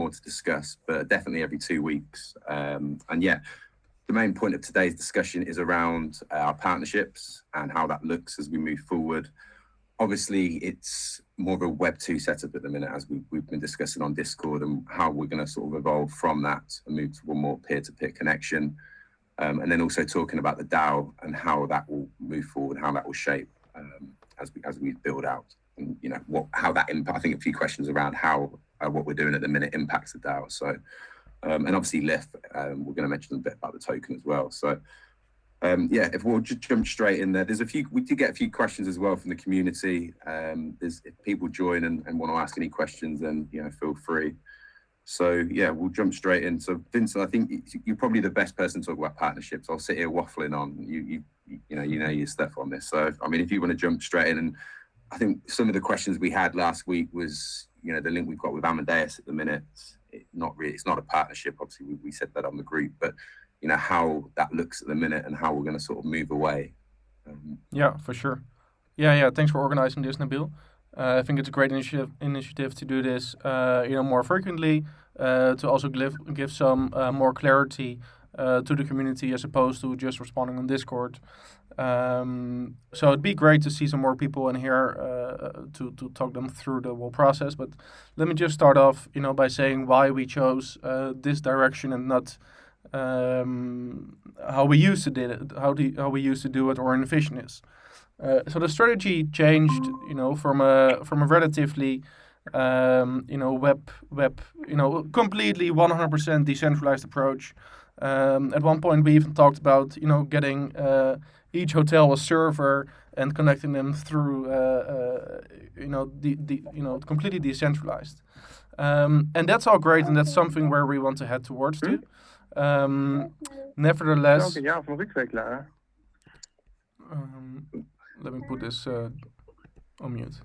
more to discuss, but definitely every 2 weeks. And yeah, the main point of today's discussion is around our partnerships and how that looks as we move forward. Obviously, it's more of a Web2 setup at the minute, as we've been discussing on Discord, and how we're going to sort of evolve from that and move to a more peer-to-peer connection. And then also talking about the DAO and how that will move forward, how that will shape as we build out, and how that impact. I think a few questions around how what we're doing at the minute impacts the DAO. So, and obviously LIF, we're going to mention a bit about the token as well. So. If we'll just jump straight in there, we did get a few questions as well from the community. If people join and want to ask any questions, then feel free. So yeah, we'll jump straight in. So Vincent, I think you're probably the best person to talk about partnerships. I'll sit here waffling on. You know your stuff on this. So I mean, if you want to jump straight in, and I think some of the questions we had last week was the link we've got with Amadeus at the minute. It's not a partnership. Obviously, we said that on the group, but how that looks at the minute and how we're going to sort of move away. Yeah, for sure. Yeah. Thanks for organizing this, Nabil. I think it's a great initiative to do this, more frequently, to also give some more clarity to the community as opposed to just responding on Discord. So it'd be great to see some more people in here to talk them through the whole process. But let me just start off, by saying why we chose this direction and not how we used to do it, how we used to do it, or an vision is. So the strategy changed, from a relatively, completely 100% decentralized approach. At one point, we even talked about, getting each hotel a server and connecting them through, completely decentralized. And that's all great, and that's something where we want to head towards too. Nevertheless, let me put this on mute.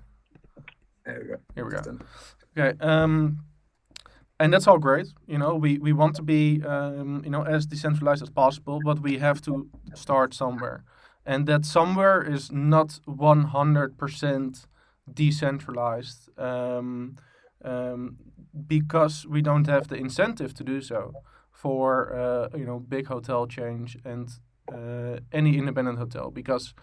There Here we go. Okay. And that's all great. We want to be, as decentralized as possible, but we have to start somewhere. And that somewhere is not 100% decentralized, because we don't have the incentive to do so for, big hotel chains and any independent hotel, because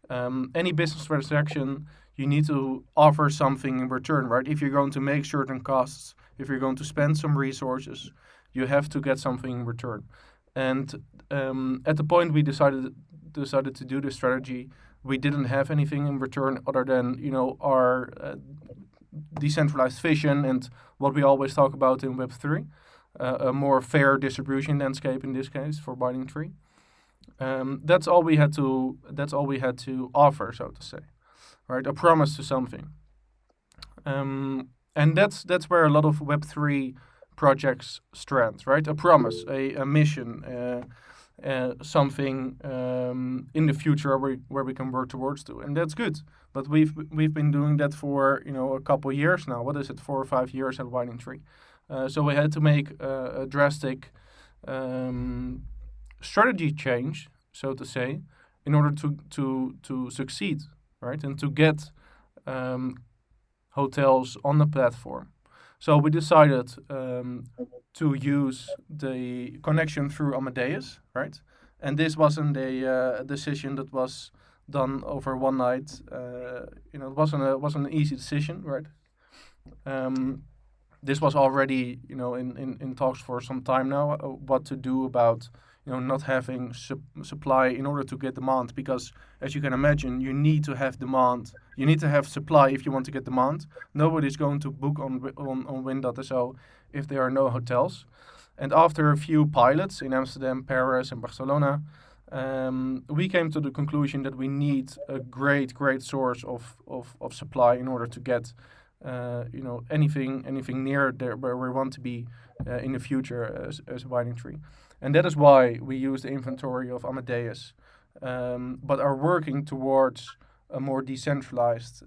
any business transaction, you need to offer something in return, right? If you're going to make certain costs, if you're going to spend some resources, you have to get something in return. And at the point we decided to do this strategy, we didn't have anything in return other than our decentralized vision and what we always talk about in Web3, a more fair distribution landscape in this case for Binding Tree. That's all we had to offer, so to say, right? A promise to something, and that's where a lot of Web3 projects strand, right? A promise, a mission, something in the future where we can work towards to, and that's good. But we've been doing that for a couple of years now. What is it, 4 or 5 years at Binding Tree? So we had to make a drastic strategy change, so to say, in order to succeed, right, and to get hotels on the platform. So we decided to use the connection through Amadeus, right? And this wasn't a decision that was done over one night. It wasn't an easy decision, right? This was already, in talks for some time now, what to do about, not having supply in order to get demand. Because, as you can imagine, you need to have demand. You need to have supply if you want to get demand. Nobody's going to book on Win.so if there are no hotels. And after a few pilots in Amsterdam, Paris, and Barcelona, we came to the conclusion that we need a great source of supply in order to get anything near there where we want to be in the future as a Binding Tree. And that is why we use the inventory of Amadeus, but are working towards a more decentralized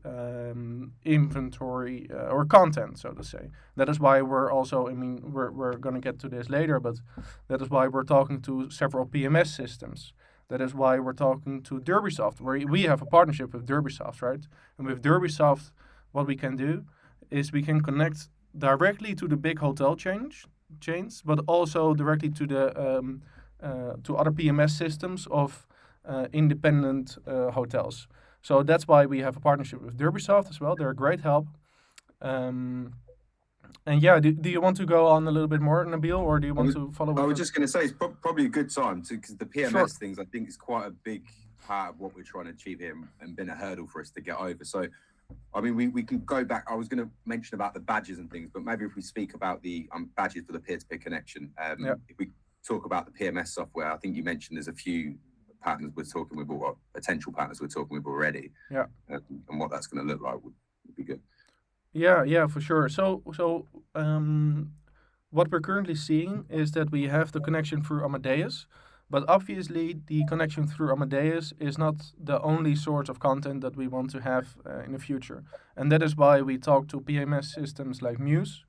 inventory or content, so to say. That is why we're also, we're going to get to this later, but that is why we're talking to several PMS systems. That is why we're talking to Derbysoft, where we have a partnership with Derbysoft, right? And with Derbysoft, what we can do is we can connect directly to the big hotel chains, but also directly to the to other PMS systems of independent hotels. So that's why we have a partnership with Derbysoft as well. They're a great help. Um, and yeah, do you want to go on a little bit more, Nabil, or do you want to follow I with was just going to say it's probably a good time because the PMS Sure. things I think is quite a big part of what we're trying to achieve here and been a hurdle for us to get over. So, I mean, we can go back. I was going to mention about the badges and things, but maybe if we speak about the badges for the peer-to-peer connection, Yeah. if we talk about the PMS software, I think you mentioned there's a few partners we're talking with, or potential partners we're talking with already. Yeah. And what that's going to look like would be good. Yeah, for sure. So what we're currently seeing is that we have the connection through Amadeus, but obviously the connection through Amadeus is not the only source of content that we want to have in the future. And that is why we talk to PMS systems like Muse,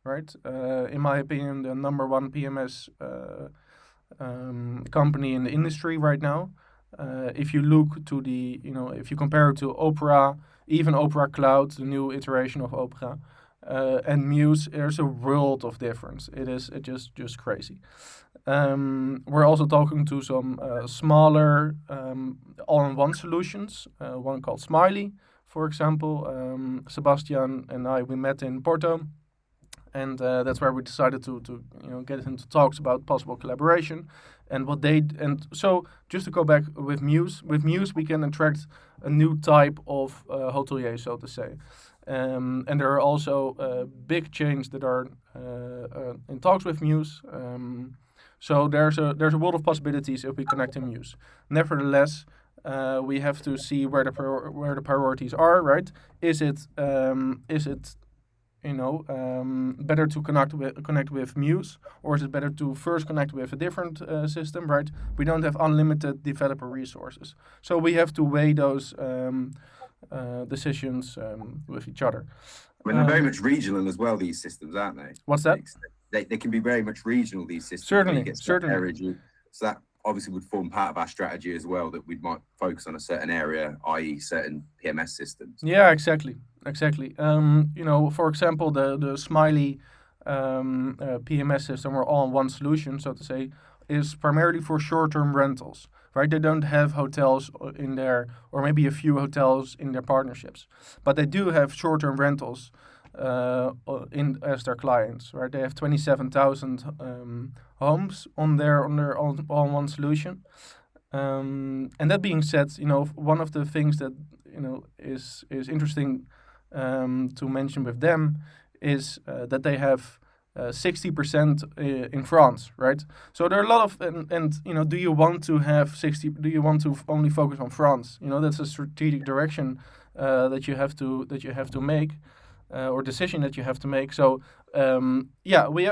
right? In my opinion, the number one PMS company in the industry right now. If you look to the, if you compare it to Opera, even Opera Cloud, the new iteration of Opera, and Muse, there's a world of difference. It's just crazy. We're also talking to some smaller all-in-one solutions. One called Smiley, for example. Sebastian and we met in Porto, and that's where we decided to get into talks about possible collaboration. And so just to go back with Muse we can attract a new type of hotelier, so to say. And there are also big chains that are in talks with Muse. So there's a world of possibilities if we connect to Muse. Nevertheless, we have to see where the priorities are. Right? Is it better to connect with Muse, or is it better to first connect with a different system? Right? We don't have unlimited developer resources, so we have to weigh those decisions with each other. I mean, they're very much regional as well, these systems, aren't they? What's that? They can be very much regional, these systems. Certainly. So that obviously would form part of our strategy as well, that we might focus on a certain area, i.e. certain PMS systems. Yeah, exactly. For example, the Smiley PMS system, or all-in-one solution, so to say, is primarily for short-term rentals. Right? They don't have hotels in there, or maybe a few hotels in their partnerships, but they do have short-term rentals as their clients. Right? They have 27,000 homes on their all-in-one solution. And that being said, one of the things that is interesting to mention with them is that they have 60% in France, right? So there are a lot of do you want to have 60? Do you want to only focus on France? That's a strategic direction that you have to make, or decision that you have to make. So we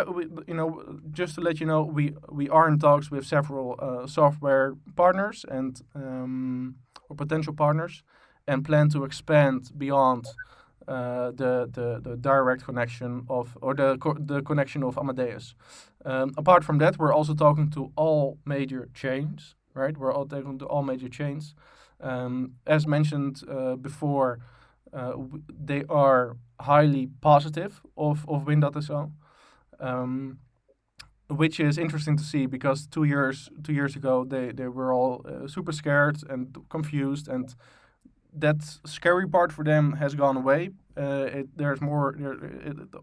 just to let you know, we are in talks with several software partners and or potential partners, and plan to expand beyond the direct connection the connection of Amadeus. Apart from that, we're also talking to all major chains, right? We're all talking to all major chains. As mentioned before, they are highly positive of Wind.so, which is interesting to see, because 2 years ago they were all super scared and confused, and that scary part for them has gone away. There's more.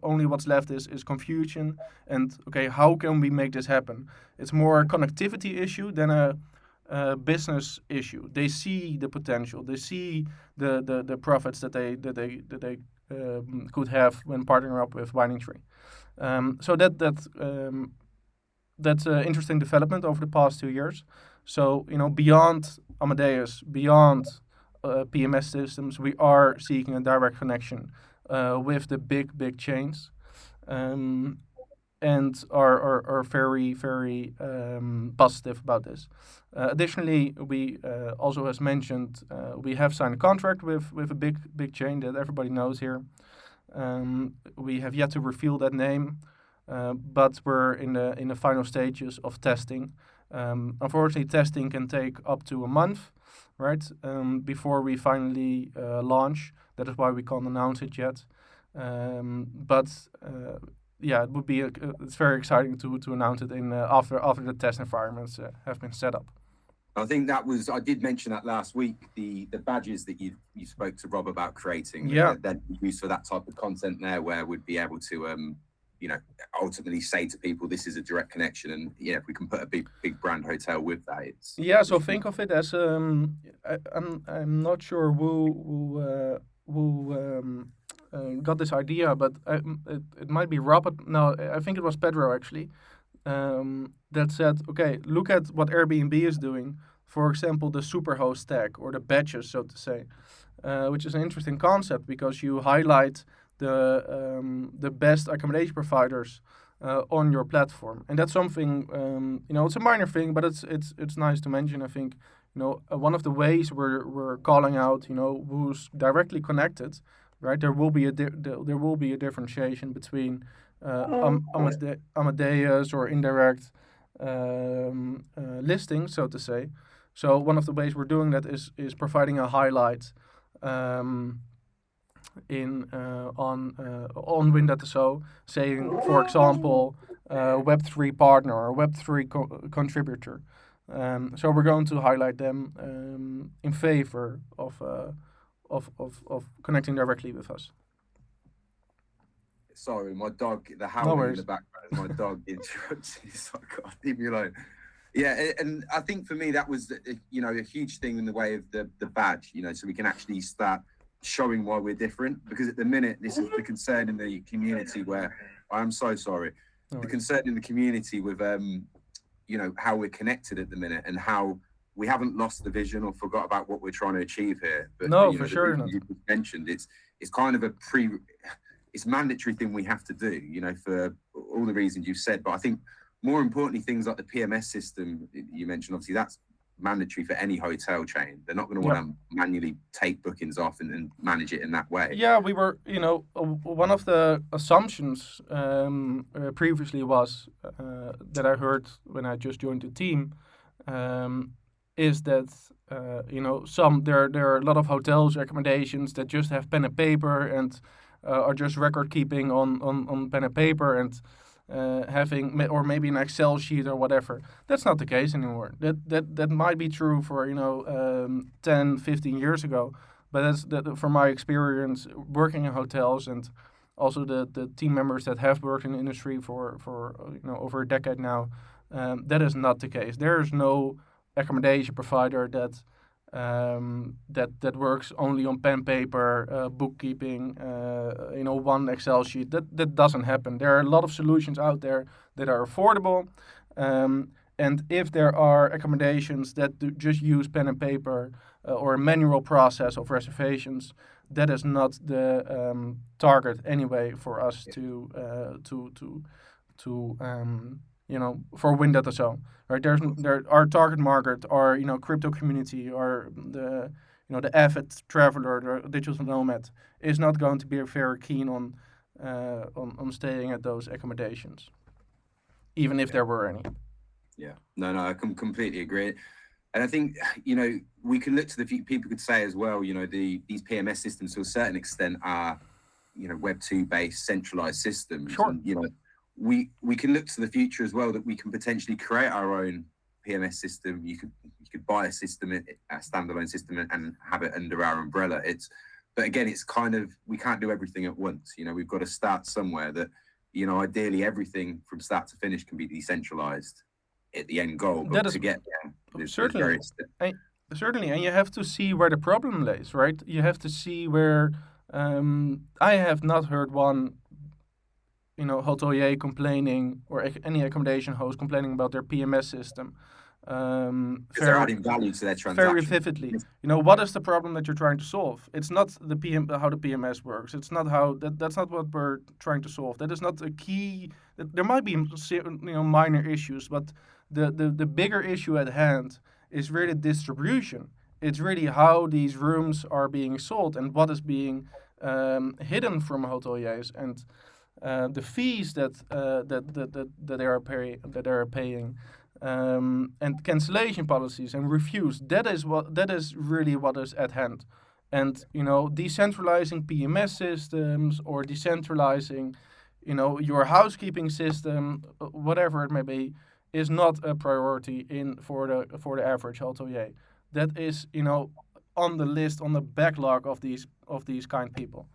Only what's left is confusion. And okay, how can we make this happen? It's more a connectivity issue than a business issue. They see the potential. They see the profits that they could have when partnering up with Winding Tree. So that's an interesting development over the past 2 years. So beyond Amadeus, beyond PMS systems, we are seeking a direct connection with the big chains, and are very positive about this. Additionally, we also, as mentioned, we have signed a contract with a big chain that everybody knows here. We have yet to reveal that name, but we're in the final stages of testing. Unfortunately, testing can take up to a month, right? Before we finally launch. That is why we can't announce it yet. But yeah, it would be it's very exciting to announce it in after the test environments have been set up. I think that was, I did mention that last week, the badges that you spoke to Rob about creating, Yeah. that used for that type of content there, where we'd be able to, ultimately say to people, this is a direct connection. And yeah, if we can put a big brand hotel with that, it's. Yeah, so think of it as I'm not sure who got this idea, but it might be Robert. No, I think it was Pedro actually. That said, okay, look at what Airbnb is doing. For example, the superhost tag or the badges, so to say, which is an interesting concept because you highlight the best accommodation providers on your platform, and that's something it's a minor thing, but it's nice to mention. I think one of the ways we're calling out who's directly connected, right? There will be a differentiation between Amadeus or indirect listings, so to say. So one of the ways we're doing that is providing a highlight on Win.so, saying, for example, Web3 partner or Web3 contributor. So we're going to highlight them in favor of connecting directly with us. Sorry, my dog, the howling in the background is my dog interrupting. So God, leave me alone. Yeah, and I think for me that was a huge thing in the way of the badge, so we can actually start showing why we're different, because at the minute this is the concern in the community where I'm so sorry. The concern in the community with how we're connected at the minute and how we haven't lost the vision or forgot about what we're trying to achieve here. But no, for sure not. You mentioned it's kind of it's mandatory thing we have to do, for all the reasons you've said. But I think more importantly, things like the PMS system you mentioned, obviously that's mandatory for any hotel chain. They're not going to want to manually take bookings off and manage it in that way. Yeah, we were, one of the assumptions previously was that I heard when I just joined the team is that there are a lot of hotels recommendations that just have pen and paper and are just record keeping on pen and paper and having, or maybe an Excel sheet or whatever. That's not the case anymore. That might be true for 10, 15 years ago, but that's from my experience working in hotels and also the team members that have worked in the industry for over a decade now. That is not the case. There is no accommodation provider that works only on pen paper, bookkeeping, one Excel sheet. That doesn't happen. There are a lot of solutions out there that are affordable, and if there are accommodations that just use pen and paper or a manual process of reservations, that is not the target anyway for us for Win.so, right? Our target market are crypto community or the avid traveler, the digital nomad is not going to be very keen on staying at those accommodations, even if there were any. Yeah, no, I completely agree. And I think, we can look to the future. People could say as well, these PMS systems to a certain extent are, Web 2 based centralized systems. Sure. And, we can look to the future as well, that we can potentially create our own PMS system. You could buy a system, a standalone system, and have it under our umbrella. But again, it's kind of, we can't do everything at once. We've got to start somewhere. That ideally everything from start to finish can be decentralized at the end goal. But to get there, certainly, and you have to see where the problem lays, right? You have to see where. I have not heard one hotelier complaining or any accommodation host complaining about their PMS system. They're adding value to their transaction. Very vividly. What is the problem that you're trying to solve? It's not how the PMS works. It's not how that's not what we're trying to solve. That is not a key. There might be minor issues, but the bigger issue at hand is really distribution. It's really how these rooms are being sold and what is being hidden from hoteliers and the fees that they are paying, and cancellation policies and reviews. That is really what is at hand. And decentralizing PMS systems or decentralizing, your housekeeping system, whatever it may be, is not a priority in for the average hotelier. That is, on the list, on the backlog of these kind people.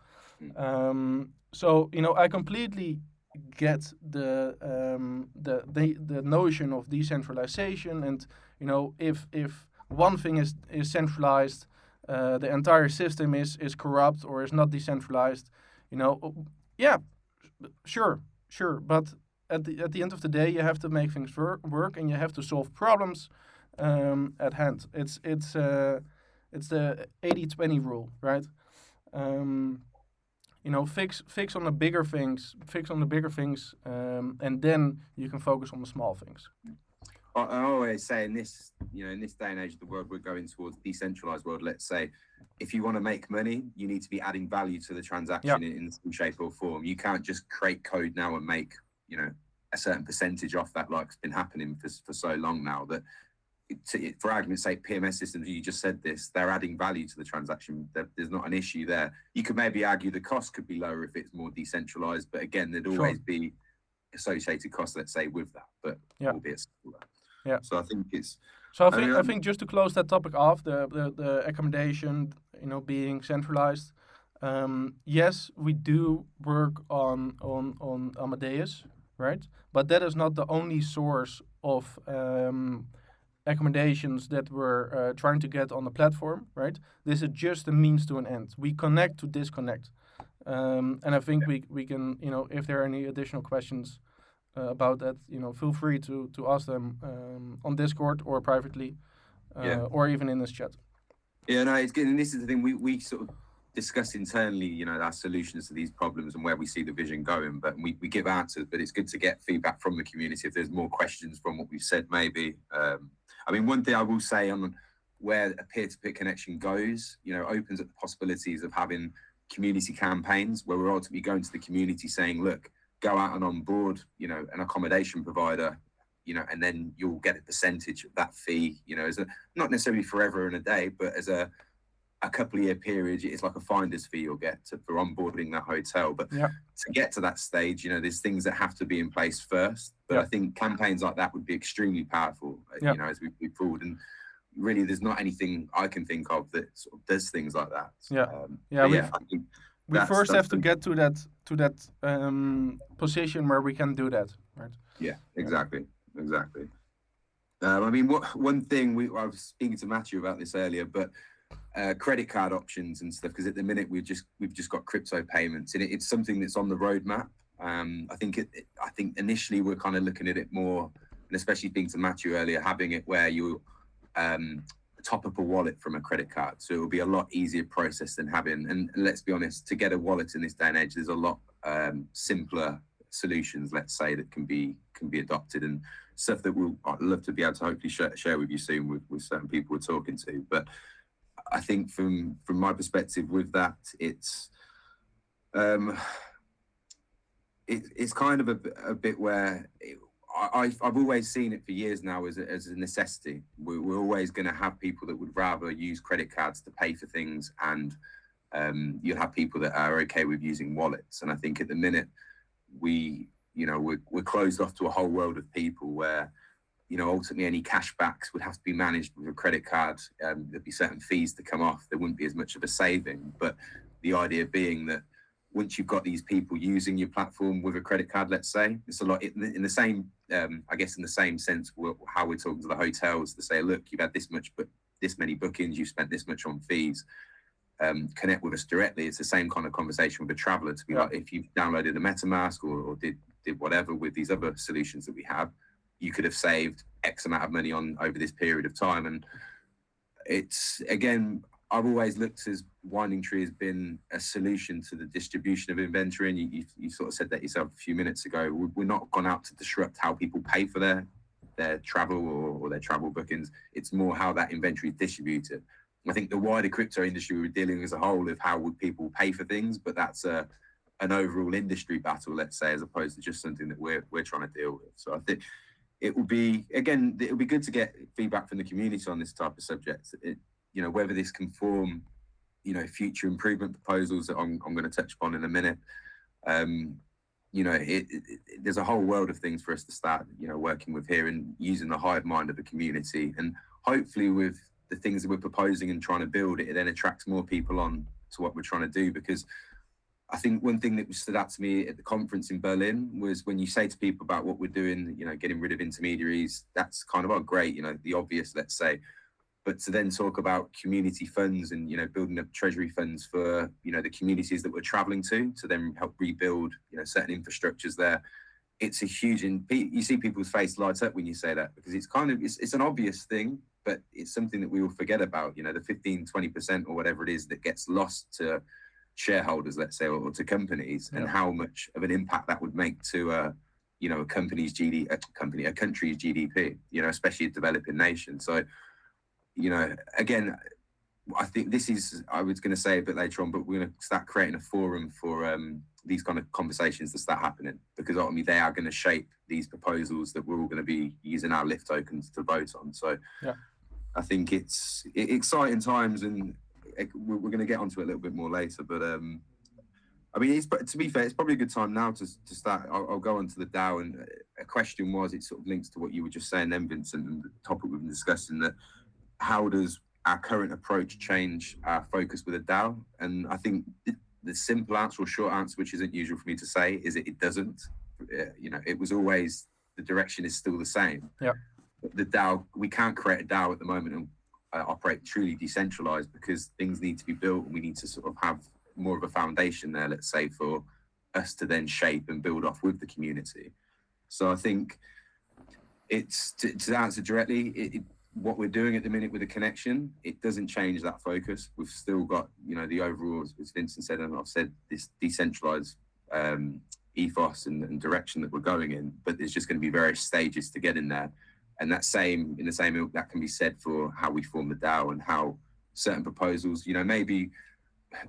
So I completely get the notion of decentralization, and if one thing is centralized, the entire system is corrupt or is not decentralized. Yeah, sure, but at the end of the day, you have to make things work, and you have to solve problems at hand. It's the 80-20 rule, right? Um, fix on the bigger things, and then you can focus on the small things. I always say in this day and age of the world we're going towards, decentralized world, let's say, if you want to make money, you need to be adding value to the transaction in some shape or form. You can't just create code now and make, a certain percentage off that, like it's been happening for so long now. That, for argument's sake, PMS systems, you just said this, they're adding value to the transaction. There's not an issue there. You could maybe argue the cost could be lower if it's more decentralized, but again, there'd always be associated costs, let's say, with that, but albeit smaller. Yeah. So I think it's. So I think just to close that topic off, the accommodation, being centralized. Yes, we do work on Amadeus, right? But that is not the only source of accommodations that we're trying to get on the platform, right? This is just a means to an end. We connect to disconnect, and I think we can, if there are any additional questions about that, feel free to ask them on Discord or privately, or even in this chat. Yeah, no, it's good. And this is the thing, we sort of discuss internally, our solutions to these problems and where we see the vision going, but we give answers, but it's good to get feedback from the community if there's more questions from what we've said, maybe. One thing I will say on where a peer-to-peer connection goes, opens up the possibilities of having community campaigns where we're ultimately going to the community saying, look, go out and onboard, an accommodation provider, and then you'll get a percentage of that fee, as not necessarily forever and a day, but as a couple of year period. It's like a finder's fee you'll get for onboarding that hotel. But to get to that stage, there's things that have to be in place first. But I think campaigns like that would be extremely powerful, as we move forward. And really, there's not anything I can think of that sort of does things like that. We first have to get to that position where we can do that, right? Yeah, exactly. One thing I was speaking to Matthew about this earlier, but credit card options and stuff, because at the minute we've just got crypto payments, and it's something that's on the roadmap. I think initially we're kind of looking at it more, and especially speaking to Matthew earlier, having it where you top up a wallet from a credit card, so it will be a lot easier process than having. And let's be honest, to get a wallet in this day and age, there's a lot simpler solutions, let's say, that can be adopted, and stuff that I'd love to be able to hopefully share with you soon with certain people we're talking to. But I think from my perspective with that, it's kind of a bit where I've always seen it for years now as a necessity. We're always going to have people that would rather use credit cards to pay for things, and you'll have people that are okay with using wallets. And I think at the minute we're closed off to a whole world of people where ultimately any cashbacks would have to be managed with a credit card. There'd be certain fees to come off. There wouldn't be as much of a saving. But the idea being that once you've got these people using your platform with a credit card, let's say, it's a lot in the same, I guess, in the same sense, how we're talking to the hotels to say, look, you've had this much, but this many bookings, you've spent this much on fees. Connect with us directly. It's the same kind of conversation with a traveler to be like, if you've downloaded a MetaMask or did whatever with these other solutions that we have, you could have saved X amount of money on over this period of time. And it's, again, I've always looked as Winding Tree has been a solution to the distribution of inventory, and you sort of said that yourself a few minutes ago. We're not gone out to disrupt how people pay for their travel or their travel bookings. It's more how that inventory is distributed. I think the wider crypto industry, we're dealing as a whole of how would people pay for things, but that's an overall industry battle, let's say, as opposed to just something that we're trying to deal with. So I think it will be good to get feedback from the community on this type of subject. Whether this can form future improvement proposals that I'm going to touch upon in a minute. There's a whole world of things for us to start, working with here and using the hive mind of the community. And hopefully with the things that we're proposing and trying to build, it then attracts more people on to what we're trying to do. Because I think one thing that stood out to me at the conference in Berlin was when you say to people about what we're doing, getting rid of intermediaries, that's kind of, great, the obvious, let's say. But to then talk about community funds and, building up treasury funds for, the communities that we're traveling to then help rebuild, certain infrastructures there. It's a huge, and you see people's face light up when you say that, because it's an obvious thing, but it's something that we all forget about, the 15, 20% or whatever it is that gets lost to shareholders, let's say, or to companies, and how much of an impact that would make to a country's GDP, especially a developing nation. So, again, I think I was going to say a bit later on, but we're going to start creating a forum for these kind of conversations to start happening, because ultimately they are going to shape these proposals that we're all going to be using our LIF tokens to vote on. So I think it's exciting times, and we're going to get onto it a little bit more later. But to be fair, it's probably a good time now to start. I'll go on to the DAO, and a question was, it sort of links to what you were just saying then, Vincent, and the topic we've been discussing, that how does our current approach change our focus with a DAO? And I think the simple answer, or short answer, which isn't usual for me to say, is it doesn't. It was always, the direction is still the same. Yeah. The DAO, we can't create a DAO at the moment and operate truly decentralized, because things need to be built, and we need to sort of have more of a foundation there, let's say, for us to then shape and build off with the community. So I think it's to answer directly, what we're doing at the minute with the connection, it doesn't change that focus. We've still got, the overall, as Vincent said, and I've said, this decentralized ethos and direction that we're going in, but there's just going to be various stages to get in there. And that can be said for how we form the DAO, and how certain proposals, maybe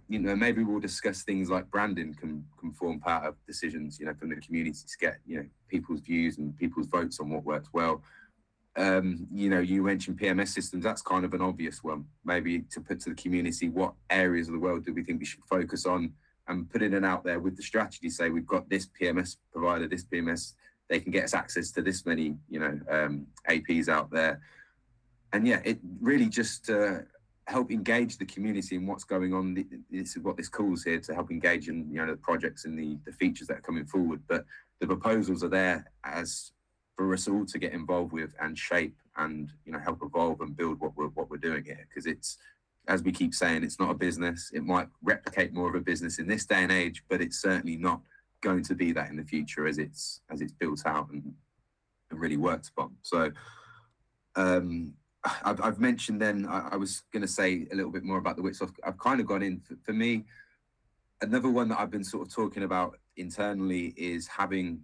we'll discuss things like branding can form part of decisions, from the community, to get, people's views and people's votes on what works well. You mentioned PMS systems. That's kind of an obvious one, maybe to put to the community, what areas of the world do we think we should focus on, and putting it out there with the strategy, say we've got this PMS provider, this PMS, they can get us access to this many, APs out there. And it really just help engage the community in what's going on. This is what this calls here, to help engage in, the projects and the features that are coming forward. But the proposals are there as for us all to get involved with and shape and, help evolve and build what we're doing here. Because it's, as we keep saying, it's not a business. It might replicate more of a business in this day and age, but it's certainly not going to be that in the future as it's built out and really worked upon. So I've mentioned then, I was going to say a little bit more about the WIT. So I've kind of gone in, for me, another one that I've been sort of talking about internally is having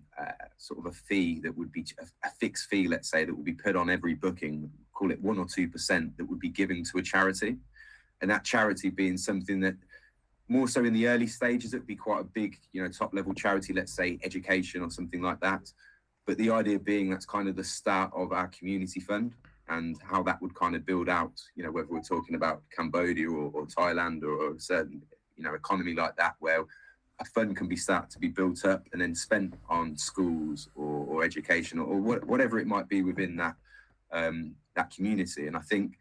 sort of a fee that would be a fixed fee, let's say, that would be put on every booking, call it 1 or 2%, that would be given to a charity. And that charity being something that, more so in the early stages, it would be quite a big, top level charity, let's say education or something like that. But the idea being that's kind of the start of our community fund, and how that would kind of build out, whether we're talking about Cambodia or Thailand or a certain, economy like that, where a fund can be started to be built up and then spent on schools or education or whatever it might be within that that community. And I think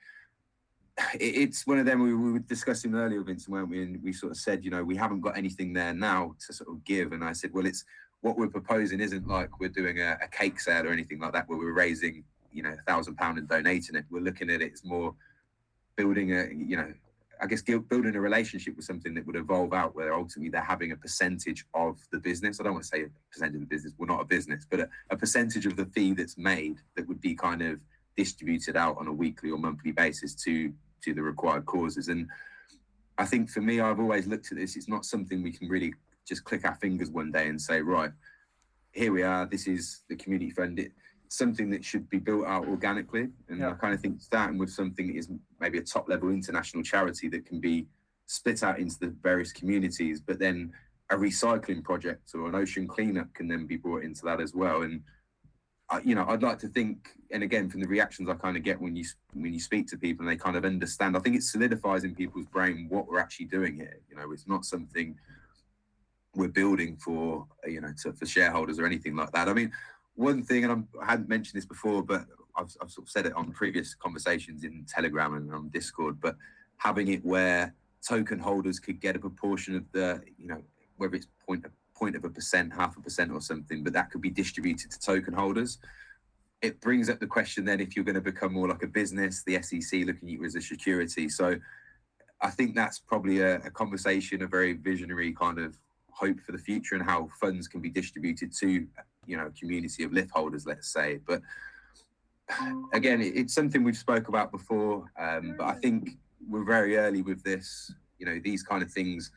it's one of them, we were discussing earlier, Vincent, weren't we? And we sort of said, we haven't got anything there now to sort of give. And I said, well, it's what we're proposing isn't like we're doing a cake sale or anything like that, where we're raising, £1,000 and donating it. We're looking at it as more building building a relationship with something that would evolve out, where ultimately they're having a percentage of the business. I don't want to say a percentage of the business, we're not a business, but a percentage of the fee that's made that would be kind of distributed out on a weekly or monthly basis to the required causes. And I think for me, I've always looked at this, it's not something we can really just click our fingers one day and say, right, here we are, this is the community fund. It's something that should be built out organically. And I kind of think starting with something that is maybe a top level international charity that can be split out into the various communities, but then a recycling project or an ocean cleanup can then be brought into that as well. And I'd like to think, and again, from the reactions I kind of get when you speak to people and they kind of understand, I think it solidifies in people's brain what we're actually doing here. It's not something we're building for, for shareholders or anything like that. I mean, one thing, and I hadn't mentioned this before, but I've sort of said it on previous conversations in Telegram and on Discord, but having it where token holders could get a proportion of the, whether it's point of 1%, 0.5% or something, but that could be distributed to token holders. It brings up the question then, if you're going to become more like a business, the SEC looking at you as a security. So I think that's probably a conversation, a very visionary kind of hope for the future, and how funds can be distributed to, a community of LIF holders, let's say. But again, it's something we've spoke about before, but I think we're very early with this. These kind of things,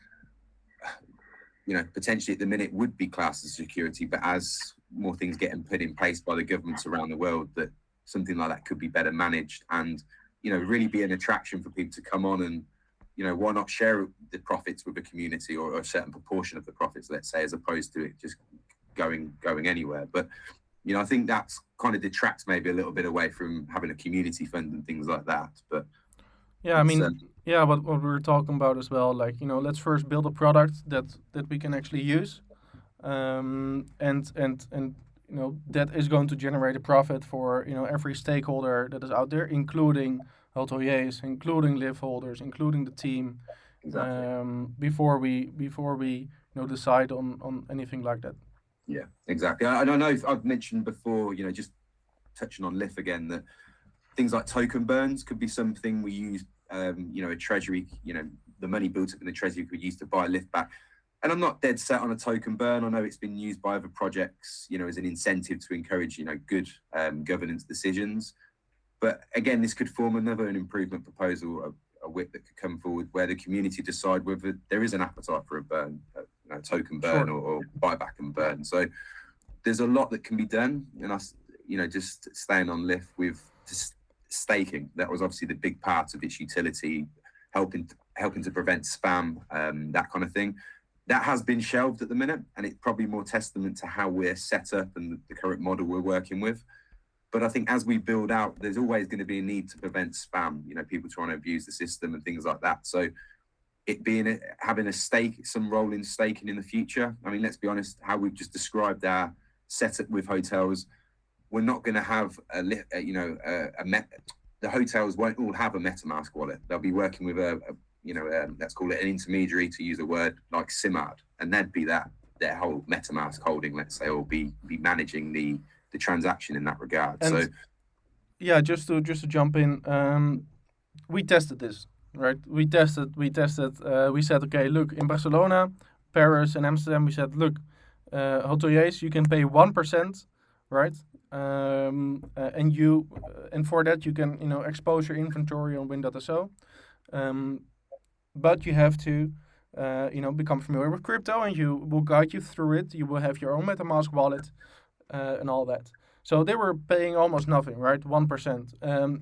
potentially at the minute would be classed as security, but as more things getting put in place by the governments around the world, that something like that could be better managed and, really be an attraction for people to come on and, why not share the profits with the community, or a certain proportion of the profits, let's say, as opposed to it just going anywhere. But, I think that's kind of detracts maybe a little bit away from having a community fund and things like that. But Yeah, I mean, yeah, what we were talking about as well, like, let's first build a product that we can actually use, and that is going to generate a profit for every stakeholder that is out there, including hoteliers, including LIF holders, including the team, exactly. before we decide on anything like that. Yeah, exactly. And I know I've mentioned before, just touching on LIF again, that things like token burns could be something we use. A treasury, the money built up in the treasury could use to buy LIF back. And I'm not dead set on a token burn. I know it's been used by other projects, as an incentive to encourage, good governance decisions. But again, this could form an improvement proposal, a whip that could come forward, where the community decide whether there is an appetite for a burn, token burn, Sure. or buyback and burn. So there's a lot that can be done. And us, just staying on LIF with just staking, that was obviously the big part of its utility, helping to prevent spam, that kind of thing. That has been shelved at the minute, and it's probably more testament to how we're set up and the current model we're working with. But I think as we build out, there's always going to be a need to prevent spam, people trying to abuse the system and things like that. So it being having a stake, some role in staking in the future. I mean, let's be honest, how we've just described our setup with hotels, we're not going to have the hotels won't all have a MetaMask wallet. They'll be working with let's call it an intermediary, to use a word like Simard, and that'd be their whole MetaMask holding, let's say, or be managing the transaction in that regard. And so yeah, just to jump in, we tested this, right? We tested. We said, okay, look, in Barcelona, Paris, and Amsterdam, we said, look, hoteliers, you can pay 1%, right? And for that you can expose your inventory on Win.so, but you have to become familiar with crypto, and you will guide you through it. You will have your own MetaMask wallet, and all that. So they were paying almost nothing, right? 1%.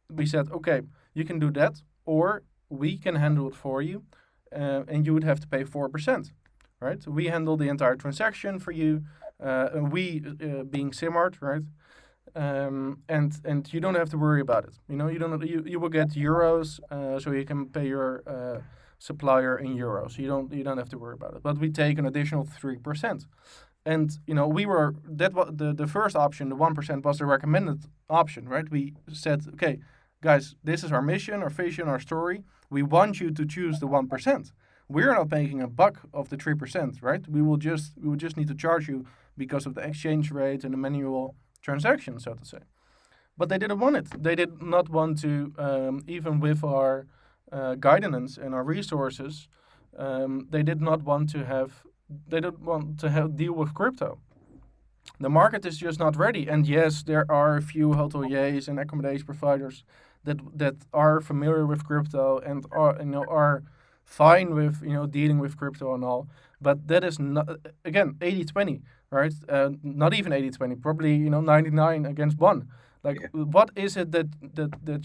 We said, okay, you can do that, or we can handle it for you, and you would have to pay 4%, right? We handle the entire transaction for you. We being Simart, right? And you don't have to worry about it. You will get euros, so you can pay your supplier in euros. You don't have to worry about it. But we take an additional 3%. And we were the first option, the 1% was the recommended option, right? We said, okay, guys, this is our mission, our vision, our story. We want you to choose the 1%. We're not making a buck of the 3%, right? We will just need to charge you because of the exchange rate and the manual transaction, so to say. But they didn't want it. They did not want to, even with our guidance and our resources, they did not want to have. They don't want to deal with crypto. The market is just not ready. And yes, there are a few hoteliers and accommodation providers that are familiar with crypto and are fine with dealing with crypto and all. But that is not, again, 80-20, right? Not even 80-20, probably 99 against 1. Like, what is it that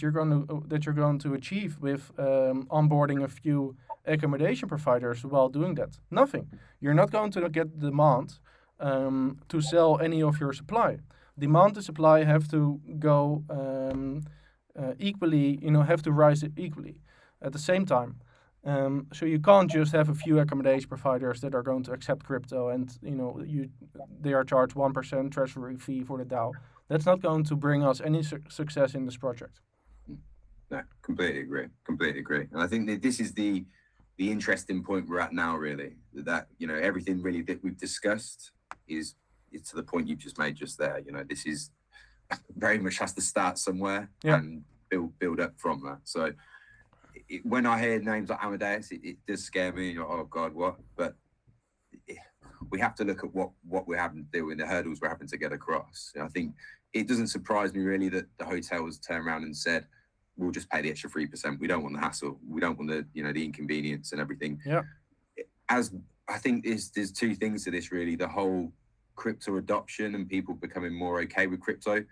you're going to achieve with onboarding a few accommodation providers while doing that? Nothing. You're not going to get demand to sell any of your supply. demand and supply have to go equally, have to rise equally at the same time. So you can't just have a few accommodation providers that are going to accept crypto and they are charged 1% treasury fee for the DAO. That's not going to bring us any success in this project. No, completely agree. And I think that this is the interesting point we're at now, really, that everything really that we've discussed is to the point you've just made just there. This is very much has to start somewhere and build up from that. So when I hear names like Amadeus, it does scare me. Oh God, what? But we have to look at what we're having to do and the hurdles we're having to get across. I think it doesn't surprise me really that the hotels turned around and said, we'll just pay the extra 3%. We don't want the hassle. We don't want the the inconvenience and everything. Yeah. As I think there's two things to this really: the whole crypto adoption and people becoming more okay with crypto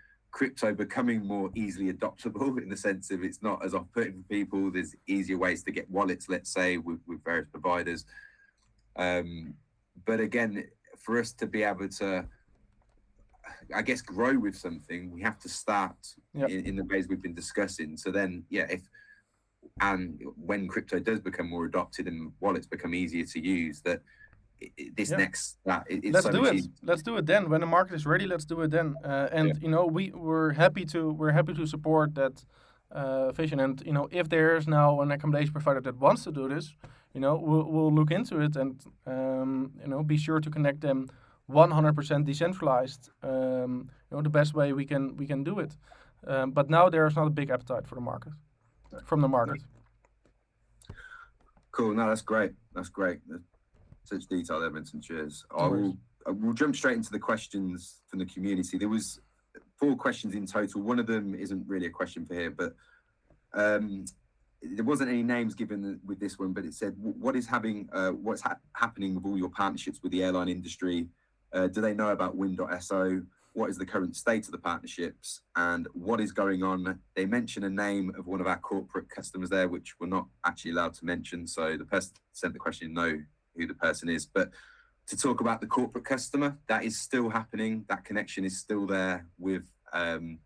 becoming more easily adoptable in the sense of it's not as off-putting for people. There's easier ways to get wallets, let's say, with various providers. But again, for us to be able to, I guess, grow with something, we have to start in the ways we've been discussing. So then, when crypto does become more adopted and wallets become easier to use, let's do it. Let's do it then. When the market is ready, let's do it then. We're happy to support that vision. And if there's now an accommodation provider that wants to do this, we'll look into it and be sure to connect them 100% decentralized. The best way we can do it. But now there's not a big appetite for the market, from the market. Cool. No, that's great. Such detail there, Vincent. Cheers. We'll jump straight into the questions from the community. There was 4 questions in total. One of them isn't really a question for here, but there wasn't any names given with this one, but it said, what's happening with all your partnerships with the airline industry? Do they know about Win.so? What is the current state of the partnerships and what is going on? They mention a name of one of our corporate customers there, which we're not actually allowed to mention. So the person sent the question know who the person is, but to talk about the corporate customer, that is still happening. That connection is still there with the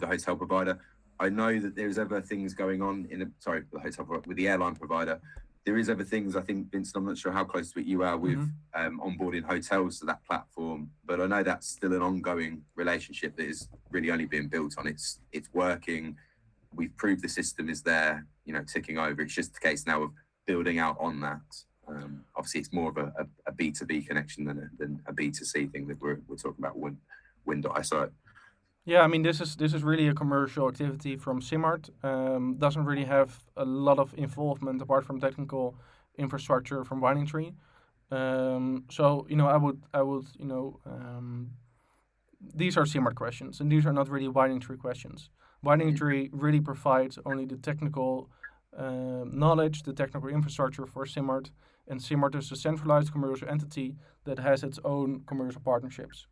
hotel provider. I know that there's other things going on with the airline provider. There is other things, I think, Vincent, I'm not sure how close to it you are with onboarding hotels to that platform, but I know that's still an ongoing relationship that is really only being built on. It's working. We've proved the system is there, ticking over. It's just the case now of building out on that. Obviously, it's more of a B2B connection than a B2C thing that we're talking about Win.so. Yeah, I mean, this is really a commercial activity from Simart. Doesn't really have a lot of involvement apart from technical infrastructure from Winding Tree. So I would these are Simart questions, and these are not really Winding Tree questions. Winding Tree really provides only the technical knowledge, the technical infrastructure for Simart, and Simart is a centralized commercial entity that has its own commercial partnerships.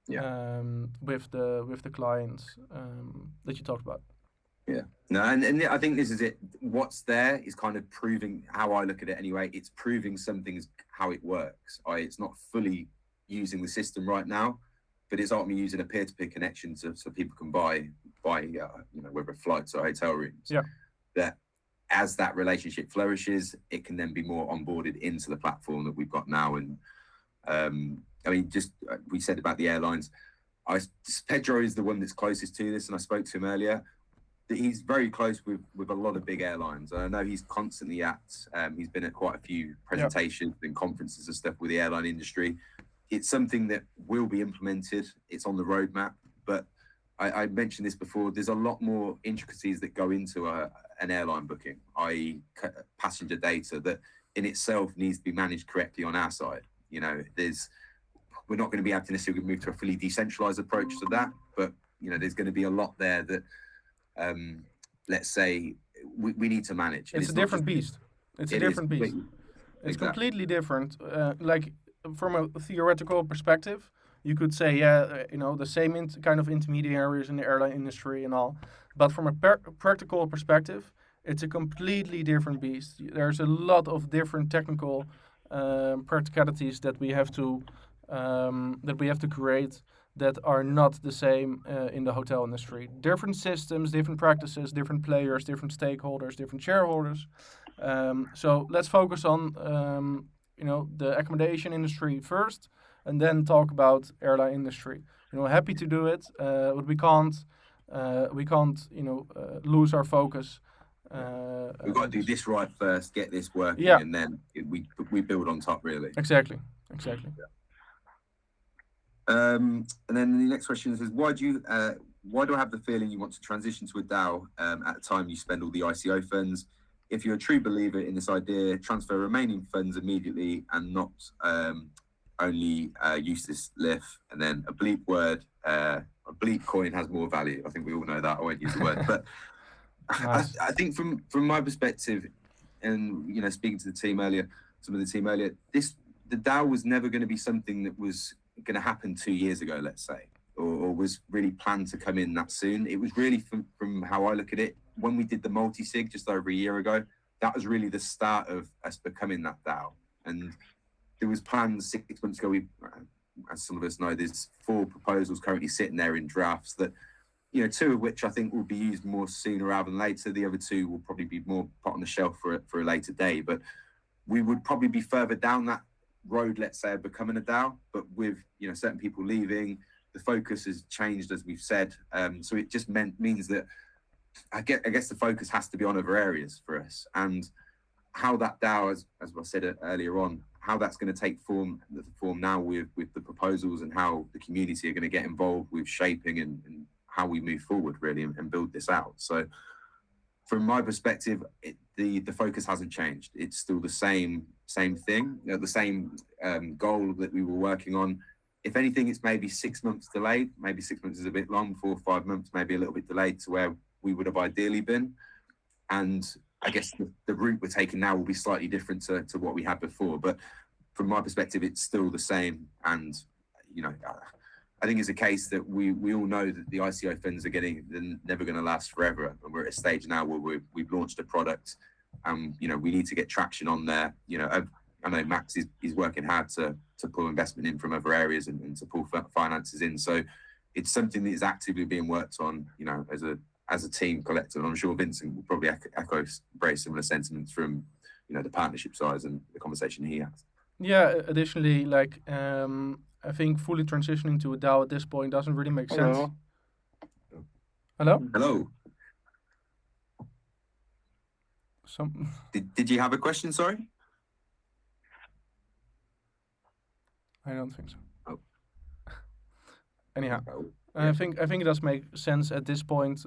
With the clients that you talked about. Yeah. No, and I think this is it. What's there is kind of proving how I look at it anyway. It's proving something's how it works. It's not fully using the system right now, but it's ultimately using a peer-to-peer connection so people can buy whether flights or hotel rooms. Yeah. That as that relationship flourishes, it can then be more onboarded into the platform that we've got now. And I mean, just we said about the airlines. Pedro is the one that's closest to this, and I spoke to him earlier. He's very close with a lot of big airlines. And I know he's constantly he's been at quite a few presentations and conferences and stuff with the airline industry. It's something that will be implemented. It's on the roadmap. But I mentioned this before. There's a lot more intricacies that go into an airline booking, i.e. passenger data that in itself needs to be managed correctly on our side. We're not going to be able to necessarily move to a fully decentralized approach to that, but there's going to be a lot there that, let's say, we need to manage. It's a different beast. It's a different beast. It's completely different. Like from a theoretical perspective, you could say, the same kind of intermediaries in the airline industry and all, but from a practical perspective, it's a completely different beast. There's a lot of different technical practicalities that we have to create that are not the same in the hotel industry. Different systems, different practices, different players, different stakeholders, different shareholders. So let's focus on the accommodation industry first, and then talk about airline industry. Happy to do it, but we can't lose our focus. We've got to do this right first, get this working, Yeah. and then we build on top, really. Exactly. And then the next question is, why do I have the feeling you want to transition to a DAO at the time you spend all the ICO funds? If you're a true believer in this idea, transfer remaining funds immediately and not only use this LIF. And then a bleep word, a bleep coin has more value. I think we all know that. I won't use the word, but Nice. I think from my perspective, and speaking to some of the team earlier, the DAO was never going to be something that was going to happen 2 years ago, let's say, or was really planned to come in that soon. It was really from how I look at it, when we did the multi-sig just over a year ago, that was really the start of us becoming that DAO. And there was plans 6 months ago. As some of us know, there's 4 proposals currently sitting there in drafts that, 2 of which I think will be used more sooner rather than later. The other 2 will probably be more put on the shelf for a later day. But we would probably be further down that road, let's say, of becoming a DAO. But with certain people leaving, the focus has changed, as we've said. So it just means that I guess the focus has to be on other areas for us. And how that DAO, as I said earlier on, how that's going to take form now with the proposals, and how the community are going to get involved with shaping and how we move forward, really, and build this out. So from my perspective, the focus hasn't changed. It's still the same thing, the same goal that we were working on. If anything, it's maybe 6 months delayed. Maybe 6 months is a bit long, 4 or 5 months, maybe a little bit delayed to where we would have ideally been. And I guess the route we're taking now will be slightly different to what we had before. But from my perspective, it's still the same. And, I think it's a case that we all know that the ICO funds they're never going to last forever. And we're at a stage now where we've launched a product, and, we need to get traction on there. I know Max is working hard to pull investment in from other areas and to pull finances in. So it's something that is actively being worked on, as a team collective. And I'm sure Vincent will probably echo very similar sentiments from, the partnership side and the conversation he has. Yeah. Additionally, I think fully transitioning to a DAO at this point doesn't really make sense. Hello? Hello. Some. Did you have a question? Sorry. I don't think so. Oh. Anyhow, Yeah. I think it does make sense at this point,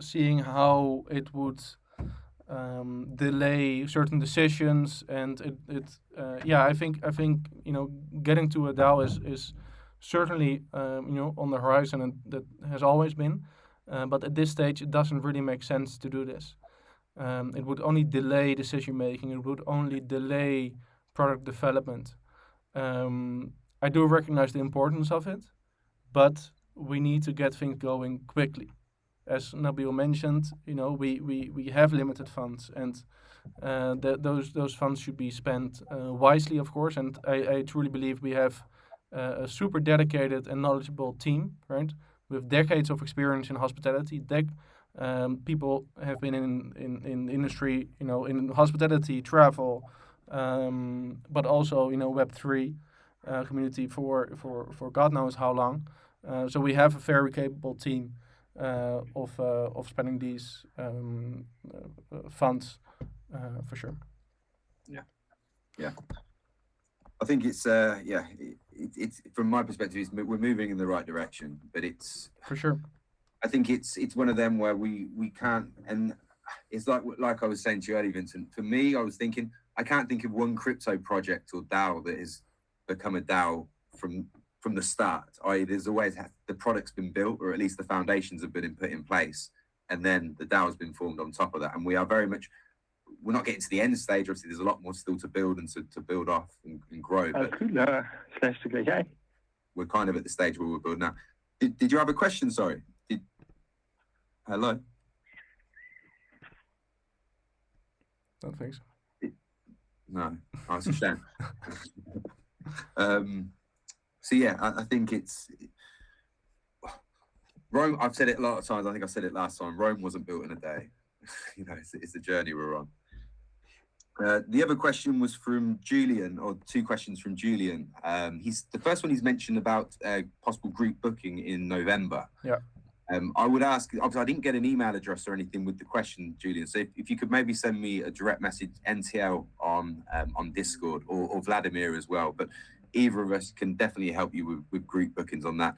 seeing how it would delay certain decisions, and I think getting to a DAO is certainly on the horizon, and that has always been, but at this stage it doesn't really make sense to do this. It would only delay decision making. It would only delay product development. I do recognize the importance of it, but we need to get things going quickly. As Nabil mentioned, we have limited funds, and those funds should be spent wisely, of course. And I truly believe we have a super dedicated and knowledgeable team, right, with decades of experience in hospitality. People have been in the industry, in hospitality, travel, but also Web3 community for God knows how long. So we have a very capable team of spending these funds for sure. Yeah. I think it's it's from my perspective, we're moving in the right direction, but it's For sure. I think it's one of them where we can't, and it's like I was saying to you earlier, Vincent. For me, I was thinking I can't think of one crypto project or DAO that has become a DAO from the start. There's always the product's been built, or at least the foundations have been put in place, and then the DAO has been formed on top of that. And we are very much, we're not getting to the end stage. Obviously, there's a lot more still to build and to build off and grow. But we're kind of at the stage where we're building now. Did you have a question? Sorry. Hello? Don't think so. No, I was a shame. So yeah, I think it's Rome. I've said it a lot of times. I think I said it last time. Rome wasn't built in a day. It's the journey we're on. The other question was from Julian, or two questions from Julian. He's the first one he's mentioned about possible group booking in November. Yeah. I would ask, obviously I didn't get an email address or anything with the question, Julian. So if you could maybe send me a direct message, NTL on Discord, or Vladimir as well. But either of us can definitely help you with group bookings on that.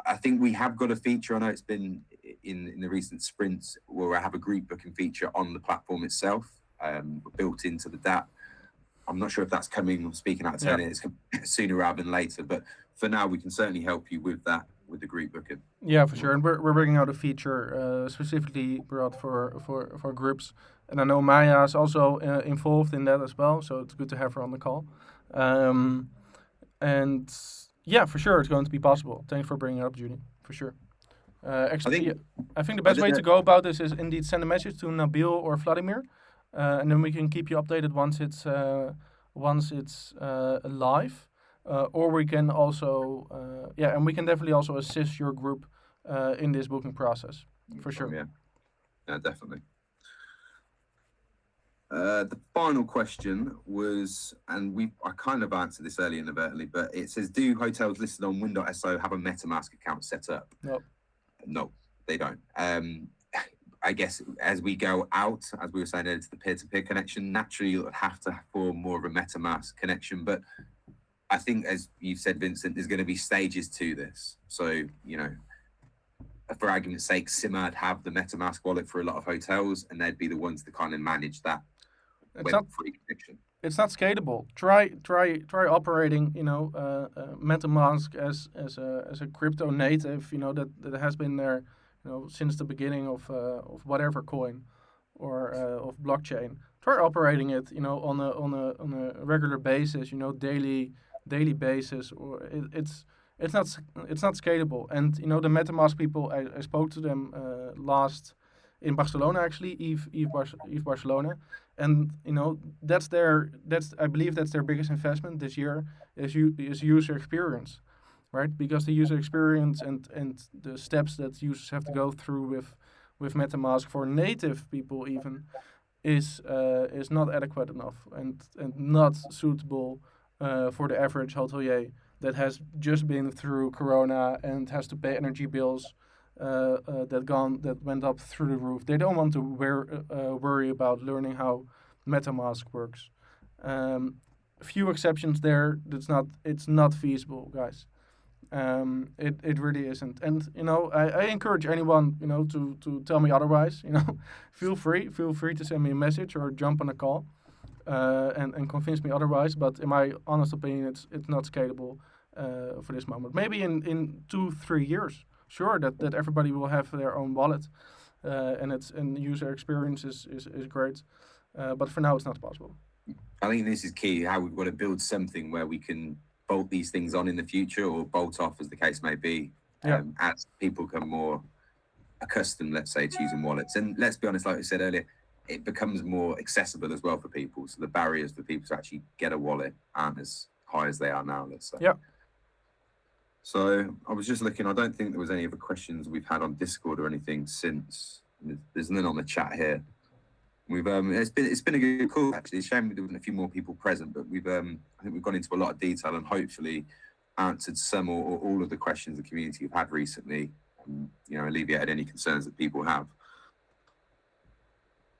I think we have got a feature. I know it's been in the recent sprints where I have a group booking feature on the platform itself, built into the DAO. I'm not sure if that's coming, speaking out of turn, it's sooner rather than later. But for now, we can certainly help you with that, with the group booking. Yeah, for sure. And we're bringing out a feature specifically brought for groups. And I know Maya is also involved in that as well. So it's good to have her on the call. And yeah, for sure, it's going to be possible. Thanks for bringing it up, Judy. For sure. I think the best way to go about this is indeed send a message to Nabil or Vladimir, and then we can keep you updated once it's live. Or we can also, and we can definitely also assist your group in this booking process, for sure. Yeah, definitely. The final question was, and I kind of answered this earlier inadvertently, but it says, do hotels listed on Win.so have a MetaMask account set up? No, they don't. I guess as we go out, as we were saying, into the peer-to-peer connection, naturally you'll have to form more of a MetaMask connection. But I think, as you said, Vincent, there's going to be stages to this. So, for argument's sake, Simad have the MetaMask wallet for a lot of hotels, and they'd be the ones to kind of manage that Web3 connection. It's not scalable. Try operating, MetaMask as a crypto native, that has been there, since the beginning of whatever coin or of blockchain. Try operating it, on a regular basis, daily basis, or it's not scalable. And the MetaMask people, I spoke to them last in Barcelona, actually, Eve Barcelona, and I believe that's their biggest investment this year is user experience, right? Because the user experience and the steps that users have to go through with MetaMask for native people even is not adequate enough and not suitable for the average hotelier that has just been through Corona and has to pay energy bills that went up through the roof. They don't want to worry about learning how MetaMask works. Few exceptions there. It's not feasible, guys. It really isn't. And I encourage anyone to tell me otherwise. Feel free to send me a message or jump on a call and convince me otherwise. But in my honest opinion, it's not scalable for this moment. Maybe in 2-3 years, sure, that everybody will have their own wallet, and user experience is great. But for now, it's not possible. I think this is key, how we've got to build something where we can bolt these things on in the future, or bolt off, as the case may be, as people become more accustomed, let's say, to using wallets. And let's be honest, like I said earlier, it becomes more accessible as well for people. So the barriers for people to actually get a wallet aren't as high as they are now, let's say. Yeah. So I was just looking, I don't think there was any other questions we've had on Discord or anything since. There's none on the chat here. We've it's been a good call, actually. It's a shame there wasn't a few more people present, but I think we've gone into a lot of detail and hopefully answered some or all of the questions the community have had recently, and, alleviated any concerns that people have.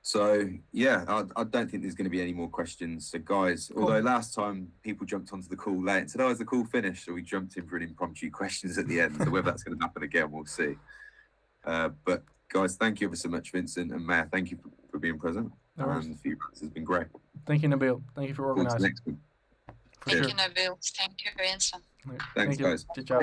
So yeah, I don't think there's going to be any more questions. So guys, although last time people jumped onto the call late and said, "Oh, is the call finished?" So we jumped in for an impromptu questions at the end. So whether that's going to happen again, we'll see. But guys, thank you ever so much, Vincent and Maya. Thank you for being present. And for your answers, has been great. Thank you, Nabil. Thank you for organizing. Next one. Thank you, Nabil. Thank you, Vincent. Thanks, guys. Ciao.